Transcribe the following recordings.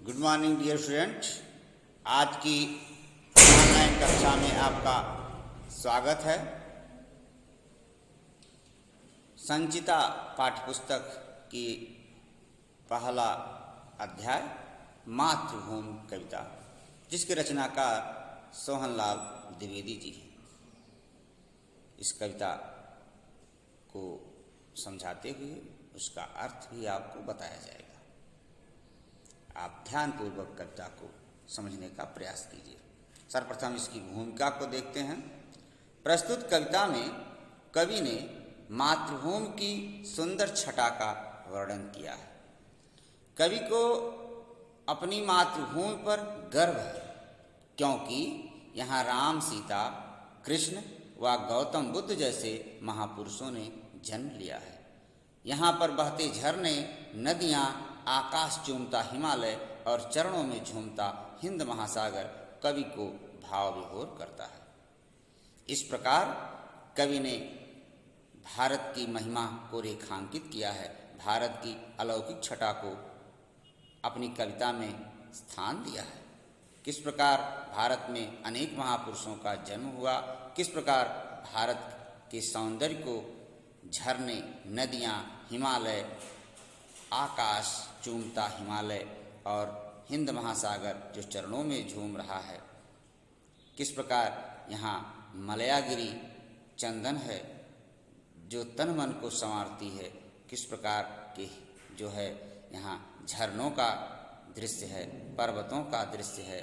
Good morning dear student. आज की online कक्षा में आपका स्वागत है। संचिता पाठ्यपुस्तक की पहला अध्याय मातृभूमि कविता, जिसके रचनाकार सोहनलाल द्विवेदी जी हैं। इस कविता को समझाते हुए उसका अर्थ भी आपको बताया जाएगा। आप ध्यानपूर्वक कविता को समझने का प्रयास कीजिए। सर्वप्रथम इसकी भूमिका को देखते हैं। प्रस्तुत कविता में कवि ने मातृभूमि की सुंदर छटा का वर्णन किया है। कवि को अपनी मातृभूमि पर गर्व है, क्योंकि यहाँ राम, सीता, कृष्ण व गौतम बुद्ध जैसे महापुरुषों ने जन्म लिया है। यहाँ पर बहते झरने, नदियाँ, आकाश चूमता हिमालय और चरणों में झूमता हिंद महासागर कवि को भाव विभोर करता है। इस प्रकार कवि ने भारत की महिमा को रेखांकित किया है। भारत की अलौकिक छटा को अपनी कविता में स्थान दिया है। किस प्रकार भारत में अनेक महापुरुषों का जन्म हुआ, किस प्रकार भारत के सौंदर्य को झरने, नदियाँ, हिमालय, आकाश चूमता हिमालय और हिंद महासागर जो चरणों में झूम रहा है, किस प्रकार यहाँ मलयागिरी चंदन है जो तन मन को संवारती है, किस प्रकार के जो है यहाँ झरनों का दृश्य है, पर्वतों का दृश्य है।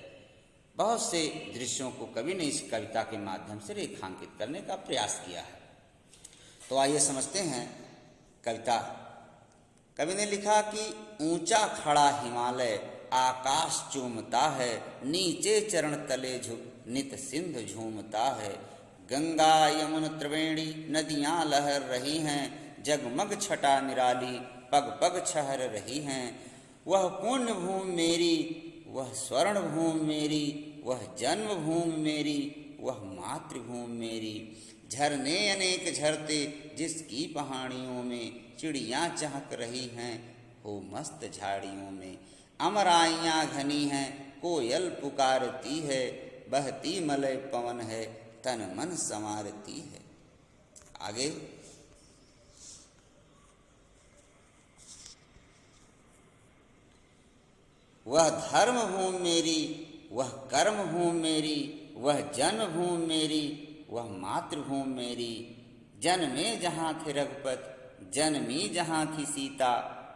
बहुत से दृश्यों को कवि ने इस कविता के माध्यम से रेखांकित करने का प्रयास किया है। तो आइए समझते हैं कविता। कवि ने लिखा कि ऊंचा खड़ा हिमालय आकाश चूमता है, नीचे चरण तले झुक नित सिंधु झूमता है। गंगा यमुन त्रिवेणी नदियां लहर रही हैं, जगमग छटा निराली पग पग छहर रही हैं। वह पुण्य भूमि मेरी, वह स्वर्ण भूमि मेरी, वह जन्म भूमि मेरी, वह मातृभूमि मेरी। झरने अनेक झरते जिसकी पहाड़ियों में, चिड़ियाँ चहक रही हैं हो मस्त झाड़ियों में। अमराइयाँ घनी हैं कोयल पुकारती है, बहती मलय पवन है तन मन संवारती है। आगे वह धर्म भूमि मेरी, वह कर्म भूमि मेरी, वह जन्म भूमि मेरी, वह मातृभूमि मेरी। जन्मे जहाँ थे रघुपत, जन्मी जहाँ थी सीता,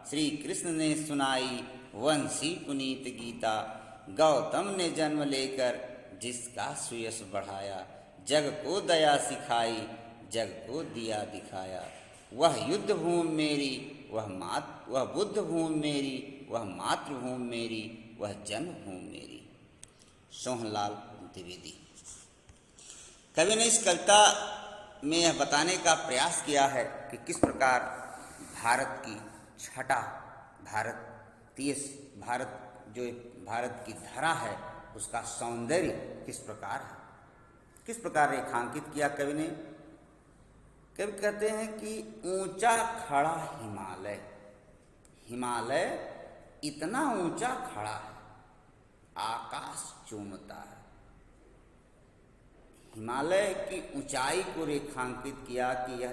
श्री कृष्ण ने सुनाई वंशी पुनीत गीता। गौतम ने जन्म लेकर जिसका सुयश बढ़ाया, जग को दया सिखाई, जग को दिया दिखाया। वह युद्ध भूमि मेरी, वह बुद्ध भूमि मेरी, वह मातृभूमि मेरी, वह जन्मभूमि मेरी। सोहनलाल द्विवेदी। कवि ने इस कविता में यह बताने का प्रयास किया है कि किस प्रकार भारत की छटा, भारत की धरा है, उसका सौंदर्य किस प्रकार है, किस प्रकार रेखांकित किया कवि ने। कवि कहते हैं कि ऊंचा खड़ा हिमालय, हिमालय इतना ऊंचा खड़ा है, आकाश चूमता है। हिमालय की ऊंचाई को रेखांकित किया कि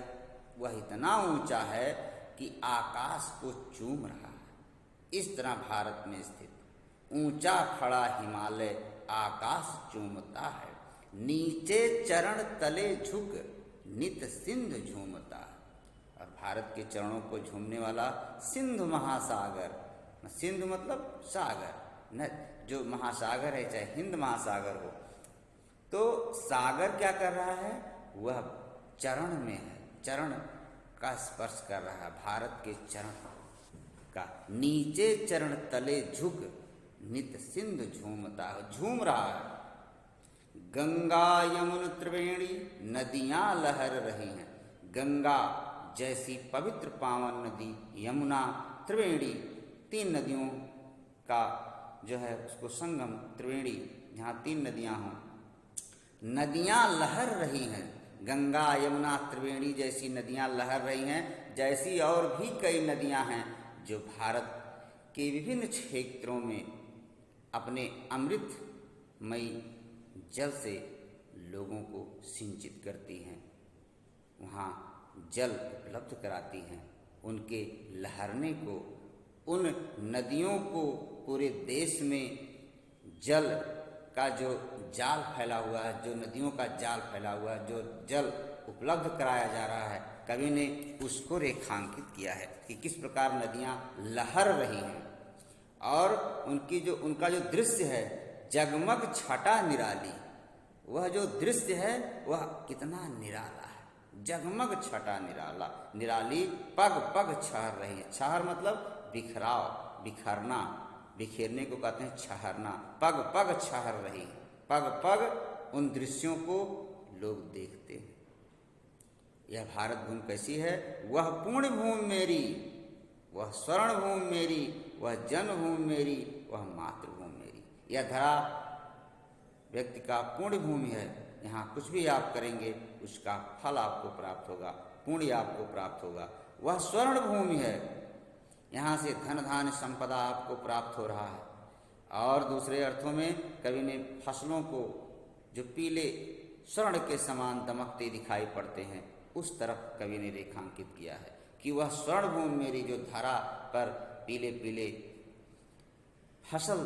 वह इतना ऊंचा है कि आकाश को चूम रहा है। इस तरह भारत में स्थित ऊंचा खड़ा हिमालय आकाश चूमता है, नीचे चरण तले झुक नित सिंधु झूमता है। और भारत के चरणों को झूमने वाला सिंधु महासागर, सिंधु मतलब सागर न, जो महासागर है, चाहे हिंद महासागर हो, तो सागर क्या कर रहा है, वह चरण में है, चरण का स्पर्श कर रहा है, भारत के चरण का। नीचे चरण तले झुक नित सिंधु झूमता है, झूम रहा है। गंगा यमुन त्रिवेणी नदियां लहर रही हैं। गंगा जैसी पवित्र पावन नदी, यमुना, त्रिवेणी, तीन नदियों का जो है उसको संगम, त्रिवेणी, जहाँ तीन नदियाँ हों, नदियाँ लहर रही हैं। गंगा यमुना त्रिवेणी जैसी नदियाँ लहर रही हैं। जैसी और भी कई नदियाँ हैं जो भारत के विभिन्न क्षेत्रों में अपने अमृतमयी जल से लोगों को सिंचित करती हैं, वहाँ जल उपलब्ध कराती हैं। उनके लहरने को, उन नदियों को पूरे देश में जल का जो जाल फैला हुआ है, जो नदियों का जाल फैला हुआ है, जो जल उपलब्ध कराया जा रहा है, कवि ने उसको रेखांकित किया है कि किस प्रकार नदियाँ लहर रही हैं और उनका जो दृश्य है, जगमग छटा निराली, वह जो दृश्य है वह कितना निराला है। जगमग छटा निराला, निराली पग पग छहर रही है। छहर मतलब बिखराव, बिखरना, बिखेरने को कहते हैं छहरना। पग पग छहर रही है, पग पग उन दृश्यों को लोग देखते हैं। यह भारत भूमि कैसी है? वह पुण्य भूमि मेरी, वह स्वर्ण भूमि मेरी, वह जन्मभूमि मेरी, वह मातृभूमि मेरी। यह धरा व्यक्ति का पुण्य भूमि है। यहाँ कुछ भी आप करेंगे उसका फल आपको प्राप्त होगा, पुण्य आपको प्राप्त होगा। वह स्वर्ण भूमि है, यहाँ से धन धान्य संपदा आपको प्राप्त हो रहा है। और दूसरे अर्थों में कवि ने फसलों को जो पीले स्वर्ण के समान दमकते दिखाई पड़ते हैं, उस तरफ कवि ने रेखांकित किया है कि वह स्वर्ण भूमि मेरी, जो धरा पर पीले पीले फसल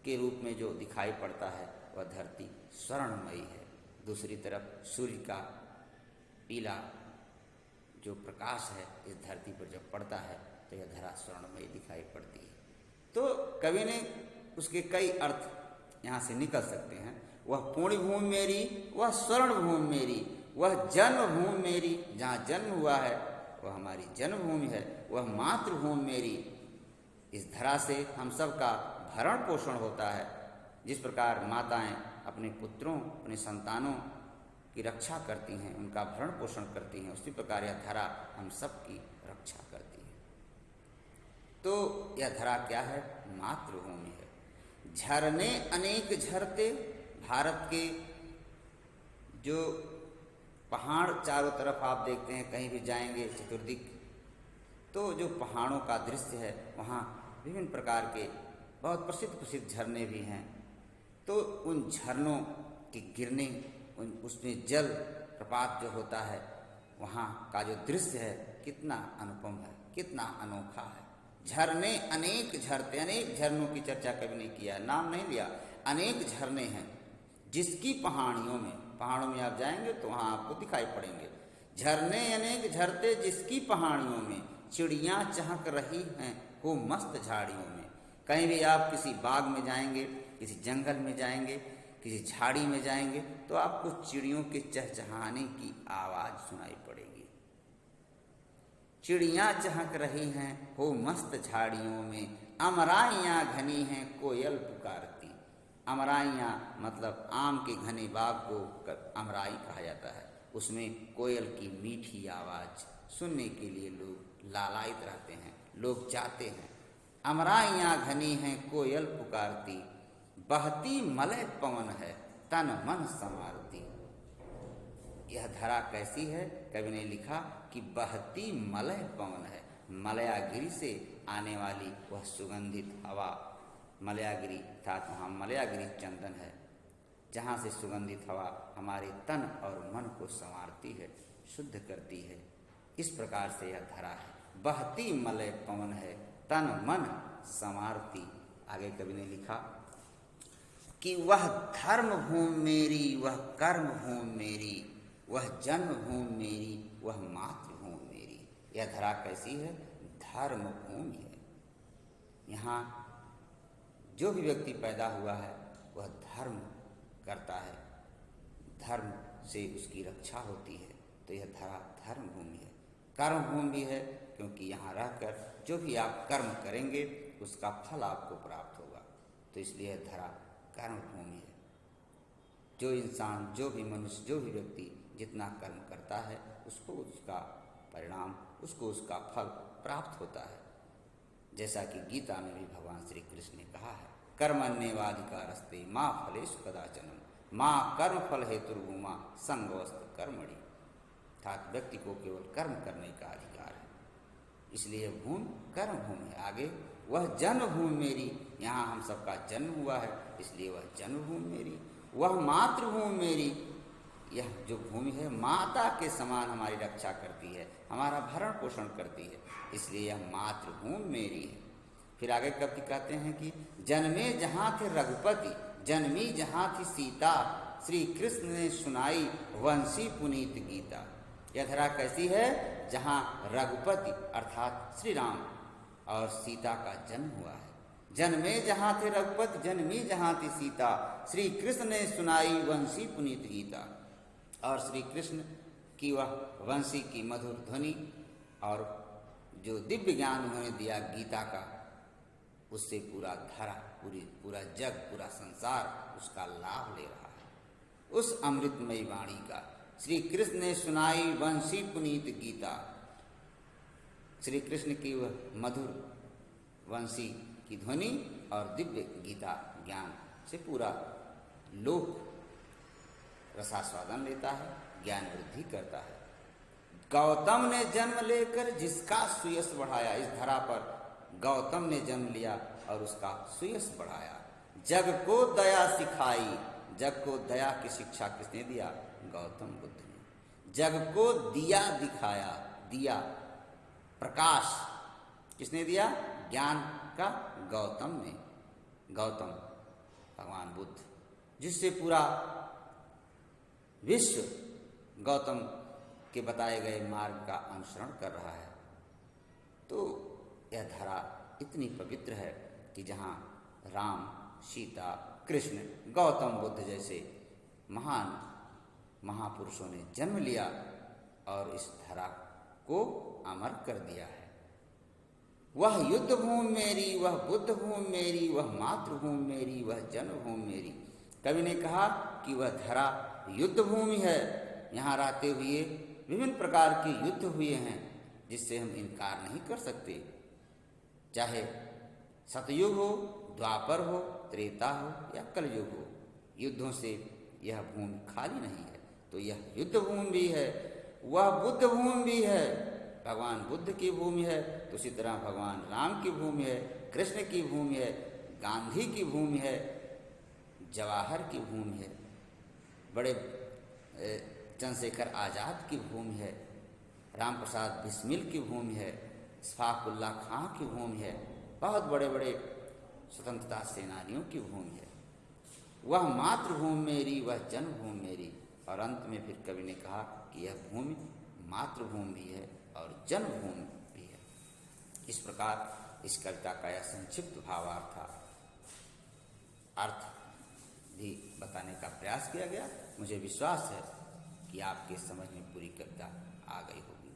के रूप में जो दिखाई पड़ता है, वह धरती स्वर्णमयी है। दूसरी तरफ सूर्य का पीला जो प्रकाश है इस धरती पर जब पड़ता है तो यह धरा स्वर्णमयी दिखाई पड़ती है। तो कवि ने उसके कई अर्थ यहाँ से निकल सकते हैं। वह पुण्य भूमि मेरी, वह स्वर्ण भूमि मेरी, वह जन्मभूमि मेरी, जहाँ जन्म हुआ है वह हमारी जन्मभूमि है, वह मातृभूमि मेरी। इस धरा से हम सब का भरण पोषण होता है। जिस प्रकार माताएं अपने पुत्रों, अपने संतानों की रक्षा करती हैं, उनका भरण पोषण करती हैं, उसी प्रकार यह धरा हम सब की रक्षा करती है। तो यह धरा क्या है? मातृभूमि है। झरने अनेक झरते, भारत के जो पहाड़ चारों तरफ आप देखते हैं, कहीं भी जाएंगे चतुर्दिक, तो जो पहाड़ों का दृश्य है वहाँ विभिन्न प्रकार के बहुत प्रसिद्ध प्रसिद्ध झरने भी हैं। तो उन झरनों के गिरने, उसमें जल प्रपात जो होता है, वहाँ का जो दृश्य है कितना अनुपम है, कितना अनोखा है। झरने अनेक झरते, अनेक झरनों की चर्चा कभी नहीं किया, नाम नहीं लिया। अनेक झरने हैं जिसकी पहाड़ियों में, पहाड़ों में आप जाएंगे तो वहाँ आपको दिखाई पड़ेंगे। झरने अनेक झरते जिसकी पहाड़ियों में, चिड़ियाँ चहक रही हैं वो मस्त झाड़ियों में। कहीं भी आप किसी बाग में जाएंगे, किसी जंगल में जाएंगे, किसी झाड़ी में जाएंगे तो आपको चिड़ियों के चहचहाने की आवाज़ सुनाई पड़ेगी। चिड़ियाँ चहक रही हैं हो मस्त झाड़ियों में, अमराइयाँ घनी हैं कोयल पुकारती। अमराइयाँ मतलब आम के घने बाग को अमराई कहा जाता है। उसमें कोयल की मीठी आवाज़ सुनने के लिए लोग लालायित रहते हैं, लोग जाते हैं। अमराइयाँ घनी हैं कोयल पुकारती, बहती मलय पवन है तन मन संवारती। यह धरा कैसी है? कवि ने लिखा कि बहती मलय पवन है। मलयागिरी से आने वाली वह सुगंधित हवा, मलयागिरी अर्थात वहाँ मलयागिरी चंदन है, जहाँ से सुगंधित हवा हमारे तन और मन को संवारती है, शुद्ध करती है। इस प्रकार से यह धरा है। बहती मलय पवन है तन मन संवारती। आगे कवि ने लिखा कि वह धर्म भूमि मेरी, वह कर्म भूमि मेरी, वह जन्म भूमि मेरी, वह मातृभूमि मेरी। यह धरा कैसी है? धर्म भूमि है। यहाँ जो भी व्यक्ति पैदा हुआ है वह धर्म करता है, धर्म से उसकी रक्षा होती है। तो यह धरा धर्म भूमि है। कर्म भूमि भी है, क्योंकि यहाँ रहकर जो भी आप कर्म करेंगे उसका फल आपको प्राप्त होगा। तो इसलिए यह धरा कर्म भूमि है। जो इंसान, जो भी मनुष्य, जो भी व्यक्ति जितना कर्म करता है उसको उसका परिणाम, उसको उसका फल प्राप्त होता है। जैसा कि गीता में भी भगवान श्री कृष्ण ने कहा है, कर्मण्येवाधिकारस्ते माँ फलेषु कदाचन माँ कर्म फल हेतुर्भूमा संगोस्त कर्मणि। अर्थात व्यक्ति को केवल कर्म करने का अधिकार है, इसलिए भूमि कर्म भूमि है। आगे वह जन्मभूमि मेरी, यहाँ हम सबका जन्म हुआ है इसलिए वह जन्मभूमि मेरी। वह मातृभूमि मेरी, यह जो भूमि है माता के समान हमारी रक्षा करती है, हमारा भरण पोषण करती है, इसलिए यह मातृभूमि मेरी है। फिर आगे कवि कहते हैं कि जन्मे जहाँ थे रघुपति, जन्मी जहाँ थी सीता, श्री कृष्ण ने सुनाई वंशी पुनीत गीता। यह धरा कैसी है? जहाँ रघुपति अर्थात श्री राम और सीता का जन्म हुआ है। जन्मे जहाँ थे रघुपति, जन्मी जहाँ थी सीता, श्री कृष्ण ने सुनाई वंशी पुनीत गीता। और श्री कृष्ण की वह वंशी की मधुर ध्वनि और जो दिव्य ज्ञान उन्होंने दिया गीता का, उससे पूरा धरा, पूरा जग, पूरा संसार उसका लाभ ले रहा है। उस अमृतमयी वाणी का श्री कृष्ण ने सुनाई वंशी पुनीत गीता। श्री कृष्ण की वह मधुर वंशी की ध्वनि और दिव्य गीता ज्ञान से पूरा लोक रसास्वादन लेता है, ज्ञान वृद्धि करता है। गौतम ने जन्म लेकर जिसका सुयश बढ़ाया, इस धरा पर गौतम ने जन्म लिया और उसका सुयश बढ़ाया। जग को दया सिखाई, जग को दया की शिक्षा किसने दिया? गौतम बुद्ध ने। जग को दिया दिखाया, दिया प्रकाश किसने दिया? ज्ञान का गौतम ने, गौतम भगवान बुद्ध, जिससे पूरा विश्व गौतम के बताए गए मार्ग का अनुसरण कर रहा है। तो यह धरा इतनी पवित्र है कि जहाँ राम, सीता, कृष्ण, गौतम बुद्ध जैसे महान महापुरुषों ने जन्म लिया और इस धरा को अमर कर दिया है। वह युद्ध भूमि मेरी, वह बुद्ध भूमि मेरी, वह मातृभूमि मेरी, वह जन्मभूमि मेरी। कवि ने कहा कि वह धरा युद्ध भूमि है। यहाँ रहते हुए विभिन्न प्रकार के युद्ध हुए हैं जिससे हम इनकार नहीं कर सकते। चाहे सतयुग हो, द्वापर हो, त्रेता हो या कलयुग हो, युद्धों से यह भूमि खाली नहीं है। तो यह युद्ध भूमि भी है, वह बुद्ध भूमि भी है, भगवान बुद्ध की भूमि है। तो उसी तरह भगवान राम की भूमि है, कृष्ण की भूमि है, गांधी की भूमि है, जवाहर की भूमि है, बड़े चंद्रशेखर आज़ाद की भूमि है, राम प्रसाद बिस्मिल की भूमि है, इस्फाकुल्ला खां की भूमि है, बहुत बड़े बड़े स्वतंत्रता सेनानियों की भूमि है। वह मातृभूमि मेरी, वह जन्मभूमि मेरी। और अंत में फिर कवि ने कहा कि यह भूमि मातृभूमि भी है और जन्मभूमि भी है। इस प्रकार इस कविता का यह संक्षिप्त भावार्थ अर्थ भी बताने का प्रयास किया गया। मुझे विश्वास है कि आपके समझ में पूरी कविता आ गई होगी।